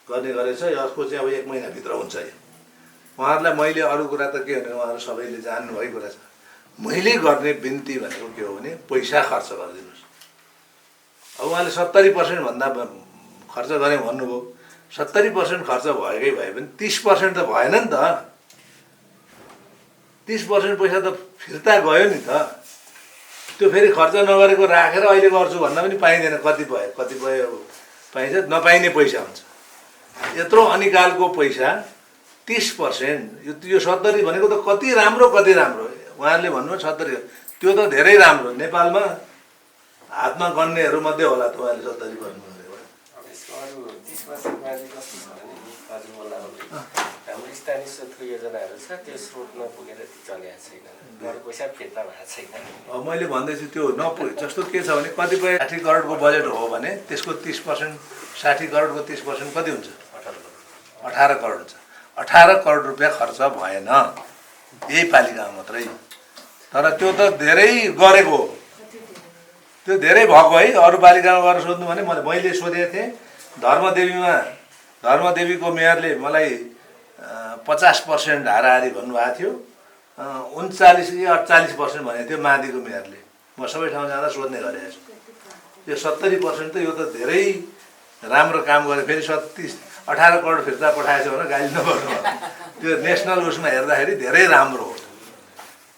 गर्ने गरेछ। यसको चाहिँ अब 1 महिनाभित्र हुन्छ। उहाँहरूलाई मैले अरू कुरा त के भने उहाँहरू सबैले जान्नुभएको कुरा छ। मैले गर्ने बिन्ती भनेको के हो भने पैसा खर्च गरिदिनुहोस्। अब उहाँले 70% भन्दा खर्च गरेँ भन्नुभयो। 70% खर्च भएकै भए पनि 30% त भएन नि त। 30% पैसा त फिर्ता गयो नि त। त्यो फेरि खर्च नगरेको राखेर अहिले गर्छु भन्दा पनि पाइँदैन। कतिपय पाइन्छ, नपाइने पैसा हुन्छ। यत्रो अनिकालको पैसा 30%, यो 70 भनेको त कति राम्रो उहाँहरूले भन्नुभयो 70, त्यो त धेरै राम्रो। नेपालमा हातमा गन्नेहरू मध्ये होला तपाईँहरूले 70 भन्नुभयो। अरू 30% माथि कस्तो छ भने हजुर बोल्दा हाम्रो स्थानीय स्रोतको योजनाहरू छ, त्यो स्रोतमा पुगेर चलेको छैन, अरू पैसा फिर्ता भएको छैन। अब मैले भन्दैछु त्यो जस्तो के छ भने कतिपय 60 करोडको बजेट हो भने त्यसको 30%, 60 करोडको 30% कति हुन्छ? 18 करोड हुन्छ। 18 करोड रुपियाँ खर्च भएन यही पालिकामा मात्रै। तर त्यो त धेरै गरेको हो, त्यो धेरै भएको है। अरू पालिकामा गएर सोध्नु भने मैले सोधेको थिएँ धर्मदेवीको मेयरले मलाई 50% हाराहारी भन्नुभएको थियो। 39 कि 48% भनेको थियो माथिको मेयरले। म सबै ठाउँ जाँदा सोध्ने गरेको छु। यो 70% त यो त धेरै राम्रो काम गरे। फेरि 18 करोड फिर्ता पठाएछ भने गाली नगर्नु होला। त्यो नेसनल उसमा हेर्दाखेरि धेरै राम्रो हो,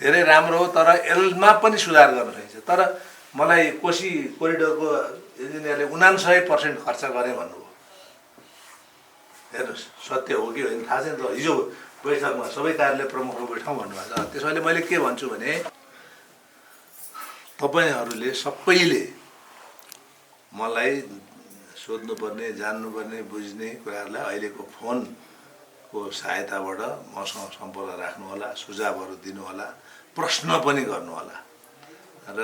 धेरै राम्रो हो। तर यसमा पनि सुधार गर्न सकिन्छ। तर मलाई कोशी कोरिडोरको इन्जिनियरले 99% खर्च गरेँ भन्नुभयो। हेर्नुहोस् सत्य हो कि होइन थाहा छैन। त हिजो बैठकमा सबै कार्यालय प्रमुखको बैठकमा भन्नुभएको छ। त्यसैले मैले के भन्छु भने तपाईँहरूले सबैले मलाई सोध्नुपर्ने, जान्नुपर्ने, बुझ्ने कुराहरूलाई अहिलेको फोनको सहायताबाट मसँग सम्पर्क राख्नुहोला, सुझावहरू दिनुहोला, प्रश्न पनि गर्नुहोला र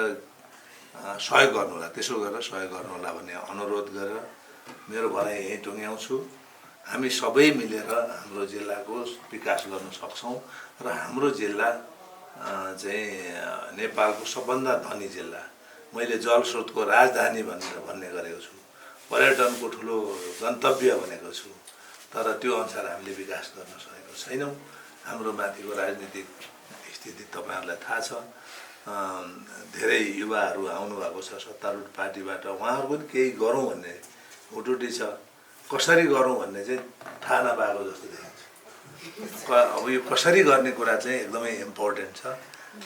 सहयोग गर्नुहोला। त्यसो गरेर सहयोग गर्नुहोला भन्ने अनुरोध गरेर मेरो भनाइ यहीँ टुङ्ग्याउँछु। हामी सबै मिलेर हाम्रो जिल्लाको विकास गर्न सक्छौँ र हाम्रो जिल्ला चाहिँ नेपालको सबभन्दा धनी जिल्ला। मैले जल स्रोतको राजधानी भन्ने गरेको छु, पर्यटनको ठुलो गन्तव्य भनेको छु। तर त्यो अनुसार हामीले विकास गर्न सकेको छैनौँ। हाम्रो माथिको राजनीतिक स्थिति तपाईँहरूलाई थाहा छ। धेरै युवाहरू आउनुभएको छ सत्तारूढ पार्टीबाट, उहाँहरू पनि केही गरौँ भन्ने हुटुटी छ। कसरी गरौँ भन्ने चाहिँ थाहा नपाएको जस्तो देखिन्छ। अब यो कसरी गर्ने कुरा चाहिँ एकदमै इम्पोर्टेन्ट छ।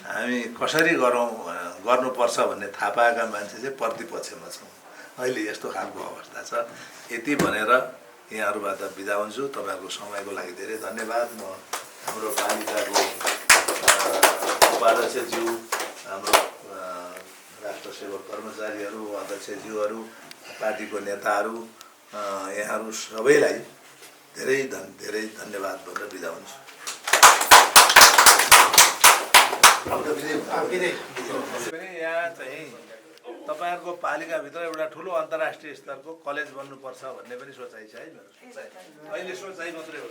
हामी कसरी गर्नुपर्छ भन्ने थाहा पाएका मान्छे चाहिँ प्रतिपक्षमा छौँ। अहिले यस्तो खालको अवस्था छ। यति भनेर यहाँहरूबाट बिदा हुन्छु। तपाईँहरूको समयको लागि धेरै धन्यवाद। म हाम्रो पालिकाको उपाध्यक्षज्यू, हाम्रो राष्ट्र सेवक कर्मचारीहरू, अध्यक्षज्यूहरू, पार्टीको नेताहरू, यहाँहरू सबैलाई धेरै धन्यवाद भनेर बिदा हुन्छु। यहाँ चाहिँ तपाईँहरूको पालिकाभित्र एउटा ठुलो अन्तर्राष्ट्रिय स्तरको कलेज बन्नुपर्छ भन्ने पनि सोचाइ छ है मेरो। अहिले सोचाइ मात्रै हो।